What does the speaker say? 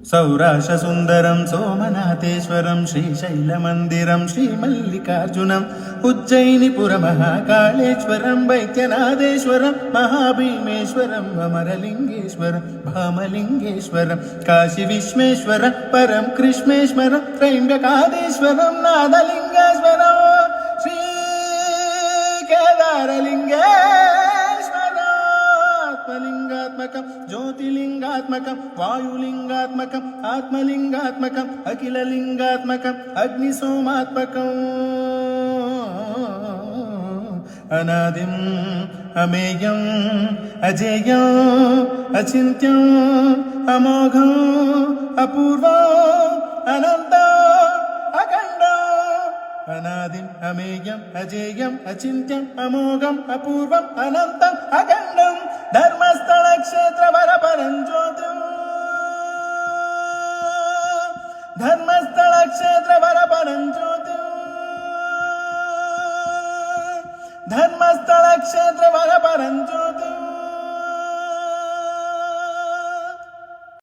सौराष्ट्रसुन्दरं सोमनाथेश्वरं श्रीशैलमन्दिरं श्रीमल्लिकार्जुनम् उज्जयिनीपुरमहाकाळेश्वरं वैद्यनाथेश्वरं महाभीमेश्वरं अमरलिङ्गेश्वरं भामलिङ्गेश्वरं काशीविश्वेश्वरं परं कृष्णेश्वरं त्रयम्बकाधीश्वरं नादलिङ्गेश्वरं श्रीकेदारलिङ्गेश्वरात्मलिङ्गात्मकं ज्योतिलिङ्गात्मकं वायुलिङ्गात्मकम् आत्मलिङ्गात्मकम् अखिललिङ्गात्मकम् अग्निसोमात्मकम् अनादिम् अमेयम् अजेयम् अचिन्त्यम् अमोघम् अपूर्वम् अनन्तम् अखण्डम् अनादिम् अमेयम् अजेयम् अचिन्त्यम् अमोघम् अपूर्वम् अनन्तम् अखण्डम् धर्मस्थल क्षेत्र वरपरं ज्योतिम् धर्मस्थल क्षेत्र वरपरं ज्योतिम् धर्मस्थल क्षेत्र वरपरं ज्योतिम्